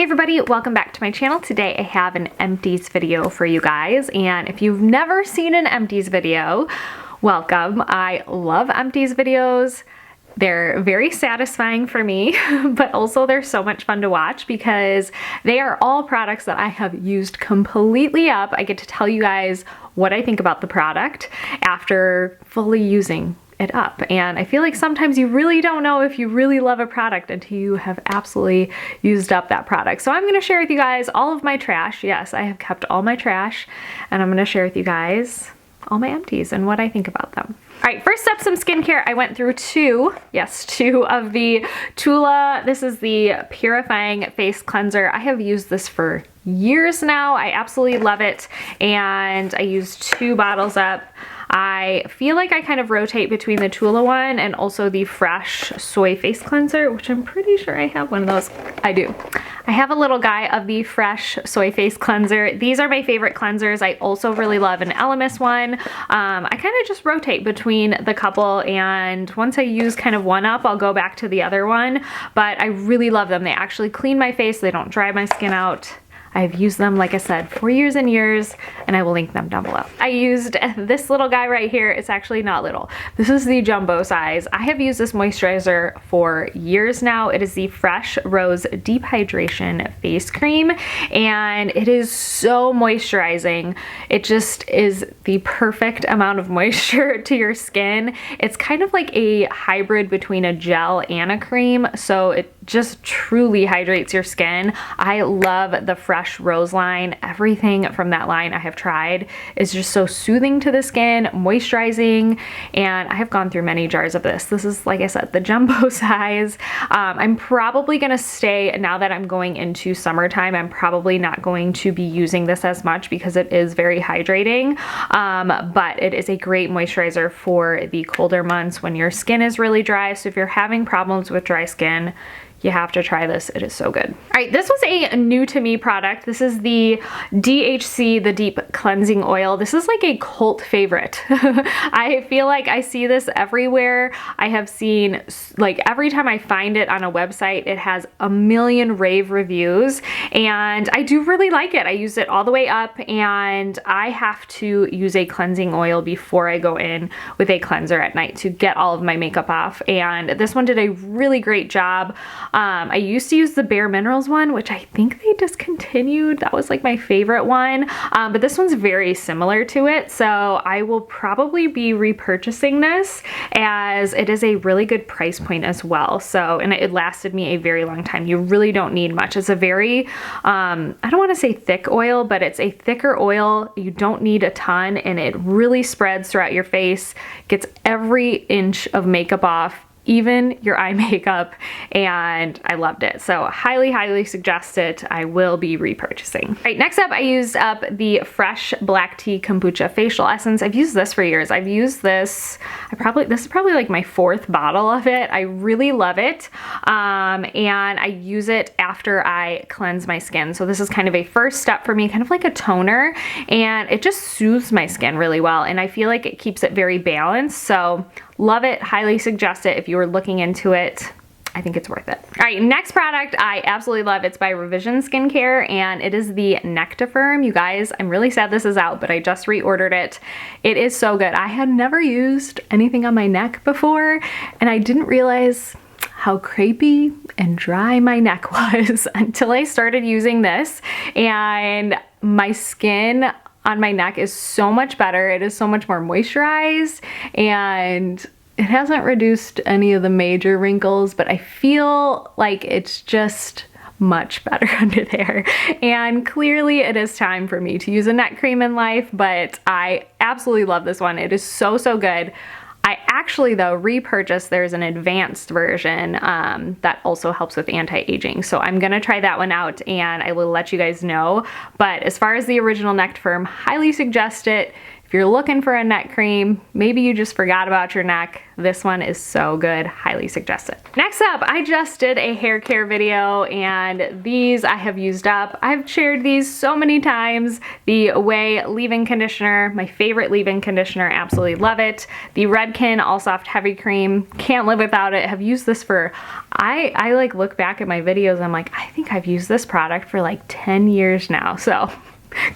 Hey everybody, welcome back to my channel. Today I have an Empties video for you guys, and if you've never seen an Empties video, welcome. I love Empties videos. They're very satisfying for me, but also they're so much fun to watch because they are all products that I have used completely up. I get to tell you guys what I think about the product after fully using it up. And I feel like sometimes you really don't know if you really love a product until you have absolutely used up that product. So I'm going to share with you guys all of my trash. Yes, I have kept all my trash, and I'm going to share with you guys all my empties and what I think about them. All right, first up, some skincare. I went through two of the Tula. This is the Purifying Face Cleanser. I have used this for years now. I absolutely love it, and I used 2 bottles up. I feel like I kind of rotate between the Tula one and also the Fresh Soy Face Cleanser, which I'm pretty sure I have one of those. I do. I have a little guy of the Fresh Soy Face Cleanser. These are my favorite cleansers. I also really love an Luminous one. I kind of just rotate between the couple, and once I use kind of one up, I'll go back to the other one, but I really love them. They actually clean my face. They don't dry my skin out. I've used them, like I said, for years and years, and I will link them down below. I used this little guy right here. It's actually not little. This is the jumbo size. I have used this moisturizer for years now. It is the Fresh Rose Deep Hydration Face Cream, and it is so moisturizing. It just is the perfect amount of moisture to your skin. It's kind of like a hybrid between a gel and a cream, so it just truly hydrates your skin. I love the Fresh Rose line. Everything from that line I have tried is just so soothing to the skin, moisturizing, and I have gone through many jars of this. This is, like I said, the jumbo size. I'm probably gonna stay, now that I'm going into summertime, I'm probably not going to be using this as much because it is very hydrating, but it is a great moisturizer for the colder months when your skin is really dry. So if you're having problems with dry skin, you have to try this. It is so good. All right, this was a new to me product. This is the DHC, the Deep Cleansing Oil. This is like a cult favorite. I feel like I see this everywhere. I have seen, like, every time I find it on a website, it has a million rave reviews, and I do really like it. I use it all the way up, and I have to use a cleansing oil before I go in with a cleanser at night to get all of my makeup off, and this one did a really great job. I used to use the Bare Minerals one, which I think they discontinued. That was like my favorite one, but this one's very similar to it, so I will probably be repurchasing this as it is a really good price point as well. So, and it lasted me a very long time. You really don't need much. It's a very, I don't want to say thick oil, but it's a thicker oil. You don't need a ton, and it really spreads throughout your face, gets every inch of makeup off, even your eye makeup, and I loved it. So highly suggest it. I will be repurchasing. All right, next up, I used up the Fresh Black Tea Kombucha Facial Essence. I've used this for years. I've used this, this is probably like my 4th bottle of it. I really love it, and I use it after I cleanse my skin. So this is kind of a first step for me, kind of like a toner, and it just soothes my skin really well, and I feel like it keeps it very balanced. So love it, highly suggest it if you were looking into it. I think it's worth it. All right, next product I absolutely love. It's by Revision Skincare, and it is the Nectifirm. You guys, I'm really sad this is out, but I just reordered it. It is so good. I had never used anything on my neck before, and I didn't realize how crepey and dry my neck was until I started using this, and my skin on my neck is so much better. It is so much more moisturized, and it hasn't reduced any of the major wrinkles, but I feel like it's just much better under there. And clearly it is time for me to use a neck cream in life, but I absolutely love this one. It is so good. I actually, though, repurchased, there's an advanced version that also helps with anti-aging. So I'm gonna try that one out, and I will let you guys know. But as far as the original Nectifirm, highly suggest it. If you're looking for a neck cream, maybe you just forgot about your neck, this one is so good, highly suggest it. Next up, I just did a hair care video and these I have used up. I've shared these so many times. The Ouai leave-in conditioner, my favorite leave-in conditioner, absolutely love it. The Redken All Soft Heavy Cream, can't live without it. Have used this for, I like look back at my videos, I'm like, I think I've used this product for like 10 years now, so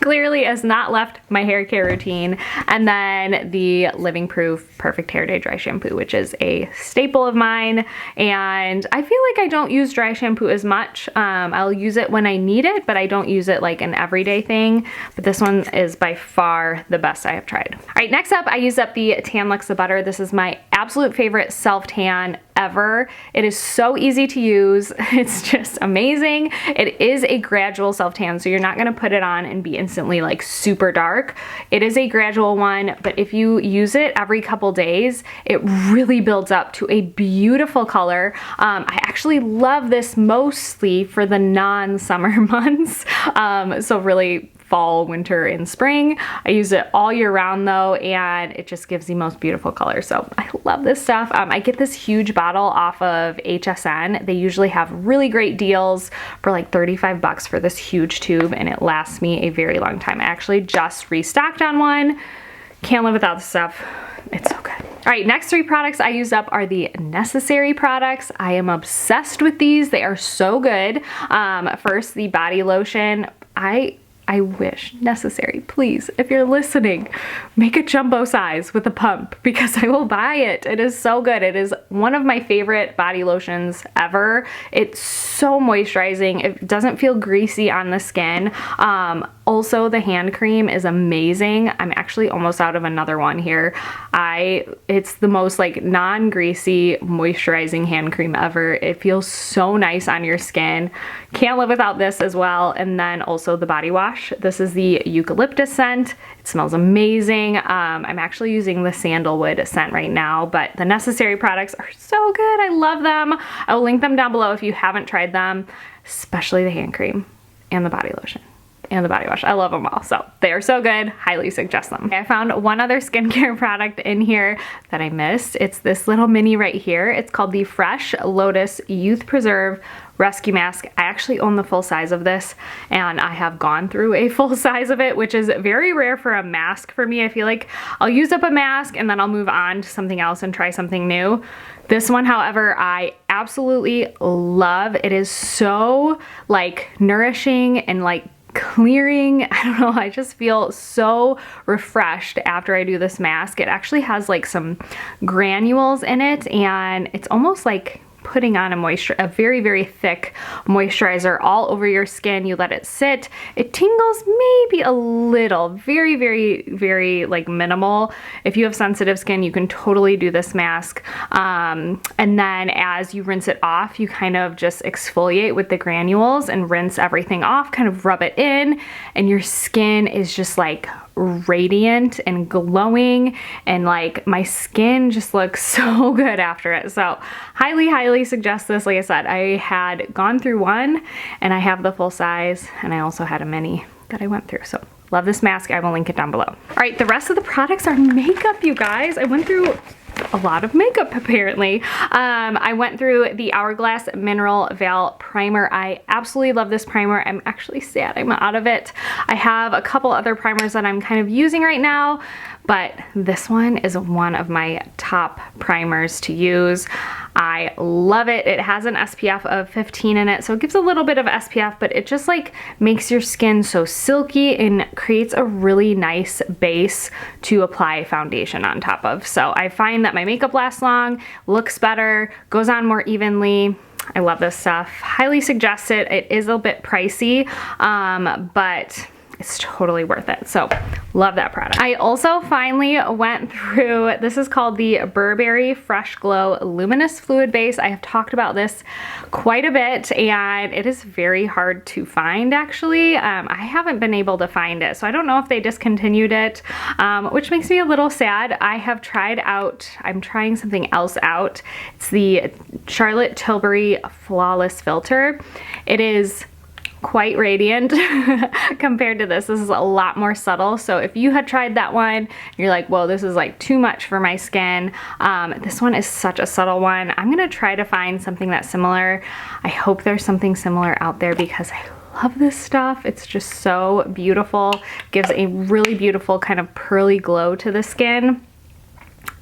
clearly has not left my hair care routine. And then the Living Proof Perfect Hair Day Dry Shampoo, which is a staple of mine. And I feel like I don't use dry shampoo as much. I'll use it when I need it, but I don't use it like an everyday thing. But this one is by far the best I have tried. All right, next up, I used up the Tan Luxe Butter. This is my absolute favorite self-tan ever. It is so easy to use. It's just amazing. It is a gradual self-tan, so you're not gonna put it on and be instantly like super dark. It is a gradual one, but if you use it every couple days, it really builds up to a beautiful color. I actually love this mostly for the non-summer months. So really fall, winter, and spring. I use it all year round though, and it just gives the most beautiful color. So I love this stuff. I get this huge bottle off of HSN. They usually have really great deals for like 35 bucks for this huge tube, and it lasts me a very long time. I actually just restocked on one. Can't live without this stuff. It's so good. All right, next three products I used up are the Necessary products. I am obsessed with these. They are so good. First, the body lotion. I wish, Necessary, please, if you're listening, make a jumbo size with a pump because I will buy it. It is so good. It is one of my favorite body lotions ever. It's so moisturizing. It doesn't feel greasy on the skin. Also, the hand cream is amazing. I'm actually almost out of another one here. It's the most like non-greasy moisturizing hand cream ever. It feels so nice on your skin. Can't live without this as well. And then also the body wash. This is the eucalyptus scent. It smells amazing. I'm actually using the sandalwood scent right now, but the Necessary products are so good. I love them. I will link them down below if you haven't tried them, especially the hand cream and the body lotion and the body wash. I love them all. So they are so good. Highly suggest them. I found one other skincare product in here that I missed. It's this little mini right here. It's called the Fresh Lotus Youth Preserve Rescue Mask. I actually own the full size of this, and I have gone through a full size of it, which is very rare for a mask for me. I feel like I'll use up a mask and then I'll move on to something else and try something new. This one, however, I absolutely love. It is so like nourishing and like clearing. I don't know, I just feel so refreshed after I do this mask. It actually has like some granules in it, and it's almost like putting on a very, very thick moisturizer all over your skin. You let it sit. It tingles maybe a little, very, very, very like minimal. If you have sensitive skin, you can totally do this mask. And then as you rinse it off, you kind of just exfoliate with the granules and rinse everything off, kind of rub it in, and your skin is just like radiant and glowing, and like my skin just looks so good after it. So highly suggest this. Like I said, I had gone through one and I have the full size, and I also had a mini that I went through. So love this mask. I will link it down below. All right, the rest of the products are makeup, you guys. I went through a lot of makeup apparently. I went through the Hourglass Mineral Veil Primer. I absolutely love this primer. I'm actually sad I'm out of it. I have a couple other primers that I'm kind of using right now, but this one is one of my top primers to use. I love it. It has an SPF of 15 in it, so it gives a little bit of SPF, but it just like makes your skin so silky and creates a really nice base to apply foundation on top of. So I find that my makeup lasts long, looks better, goes on more evenly. I love this stuff. Highly suggest it. It is a bit pricey, but it's totally worth it. So love that product. I also finally went through, this is called the Burberry Fresh Glow Luminous Fluid Base. I have talked about this quite a bit, and it is very hard to find actually. I haven't been able to find it, so I don't know if they discontinued it, which makes me a little sad. I have tried out, I'm trying something else out. It's the Charlotte Tilbury Flawless Filter. It is quite radiant compared to this. This is a lot more subtle. So if you had tried that one, you're like, whoa, this is like too much for my skin. This one is such a subtle one. I'm gonna try to find something that's similar. I hope there's something similar out there because I love this stuff. It's just so beautiful. Gives a really beautiful kind of pearly glow to the skin.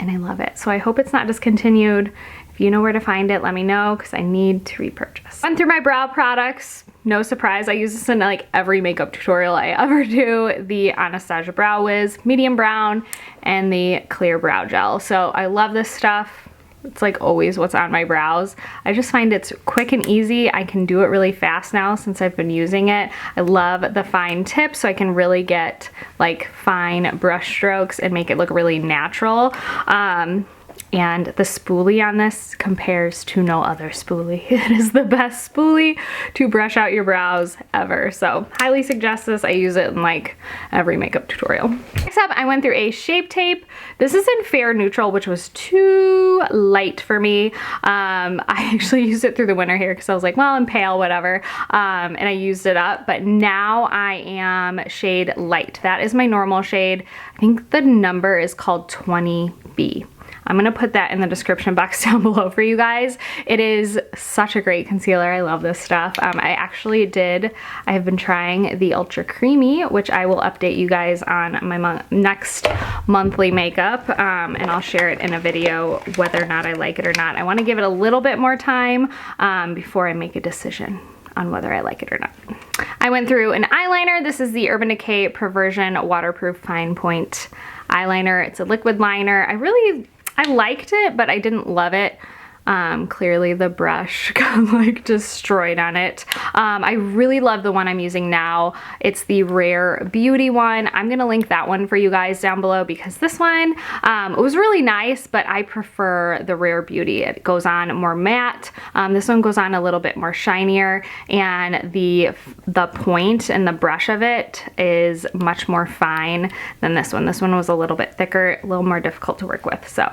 And I love it. So I hope it's not discontinued. If you know where to find it, let me know because I need to repurchase. Went through my brow products. No surprise, I use this in like every makeup tutorial I ever do. The Anastasia Brow Wiz Medium Brown and the Clear Brow Gel. So I love this stuff. It's like always what's on my brows. I just find it's quick and easy. I can do it really fast now since I've been using it. I love the fine tip so I can really get like fine brush strokes and make it look really natural. And the spoolie on this compares to no other spoolie. It is the best spoolie to brush out your brows ever. So highly suggest this. I use it in like every makeup tutorial. Next up, I went through a Shape Tape. This is in Fair Neutral, which was too light for me. I actually used it through the winter here because I was like, well, I'm pale, whatever. And I used it up, but now I am shade Light. That is my normal shade. I think the number is called 20B. I'm gonna put that in the description box down below for you guys. It is such a great concealer. I love this stuff. I have been trying the Ultra Creamy, which I will update you guys on my next monthly makeup, and I'll share it in a video whether or not I like it or not. I wanna give it a little bit more time before I make a decision on whether I like it or not. I went through an eyeliner. This is the Urban Decay Perversion Waterproof Fine Point eyeliner. It's a liquid liner. I liked it, but I didn't love it. Clearly the brush got like destroyed on it. I really love the one I'm using now. It's the Rare Beauty one. I'm gonna link that one for you guys down below because this one, it was really nice, but I prefer the Rare Beauty. It goes on more matte. This one goes on a little bit more shinier, and the point and the brush of it is much more fine than this one. This one was a little bit thicker, a little more difficult to work with. So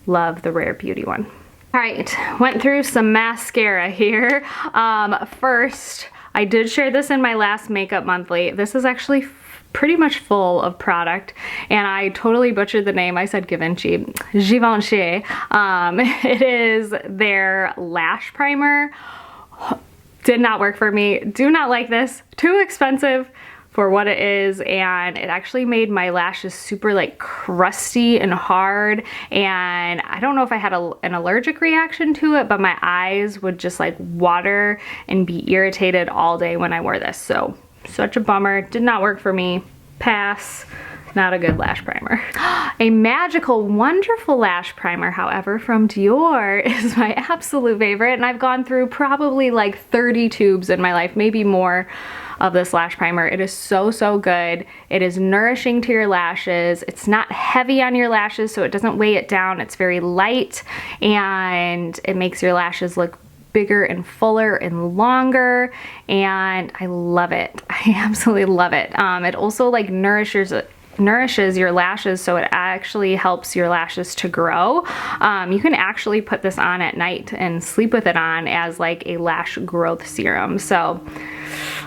love the Rare Beauty one. All right, went through some mascara here. First, I did share this in my last makeup monthly. This is actually pretty much full of product, and I totally butchered the name. I said Givenchy. Givenchy. It is their lash primer. Did not work for me. Do not like this. Too expensive for what it is, and it actually made my lashes super like crusty and hard, and I don't know if I had an allergic reaction to it, but my eyes would just like water and be irritated all day when I wore this. So such a bummer. Did not work for me. Pass. Not a good lash primer. A magical, wonderful lash primer, however, from Dior is my absolute favorite, and I've gone through probably like 30 tubes in my life, maybe more, of this lash primer. It is so, so good. It is nourishing to your lashes. It's not heavy on your lashes, so it doesn't weigh it down. It's very light, and it makes your lashes look bigger and fuller and longer, and I love it. I absolutely love it. It also like nourishes your lashes, so it actually helps your lashes to grow. You can actually put this on at night and sleep with it on as like a lash growth serum. So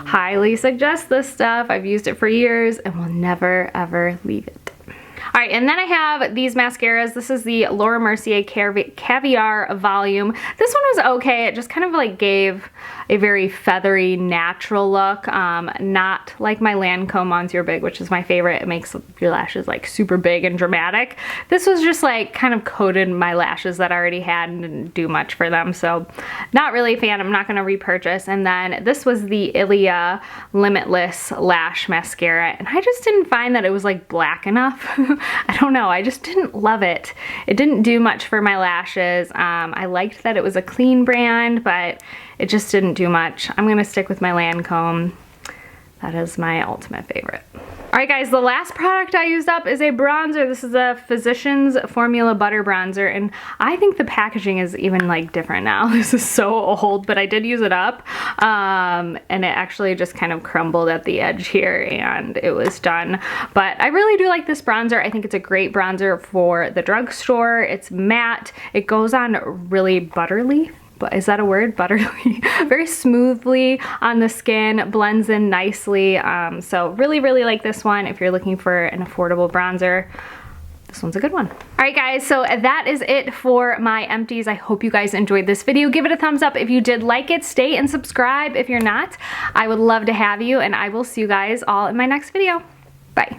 highly suggest this stuff. I've used it for years and will never ever leave it. All right, and then I have these mascaras. This is the Laura Mercier Caviar Volume. This one was okay. It just kind of like gave a very feathery, natural look. Not like my Lancome Monsieur Big, which is my favorite. It makes your lashes like super big and dramatic. This was just like kind of coated my lashes that I already had and didn't do much for them. So not really a fan. I'm not gonna repurchase. And then this was the Ilia Limitless Lash Mascara. And I just didn't find that it was like black enough. I don't know, I just didn't love it. It didn't do much for my lashes. I liked that it was a clean brand, but it just didn't do much. I'm gonna stick with my Lancome. That is my ultimate favorite. All right guys, the last product I used up is a bronzer. This is a Physicians Formula Butter Bronzer, and I think the packaging is even like different now. This is so old, but I did use it up, and it actually just kind of crumbled at the edge here and it was done. But I really do like this bronzer. I think it's a great bronzer for the drugstore. It's matte. It goes on really butterly. but is that a word? Butterly, very smoothly on the skin, blends in nicely. So really, really like this one if you're looking for an affordable bronzer. This one's a good one. All right guys, so that is it for my empties. I hope you guys enjoyed this video. Give it a thumbs up if you did like it. Stay and subscribe if you're not. I would love to have you, and I will see you guys all in my next video. Bye.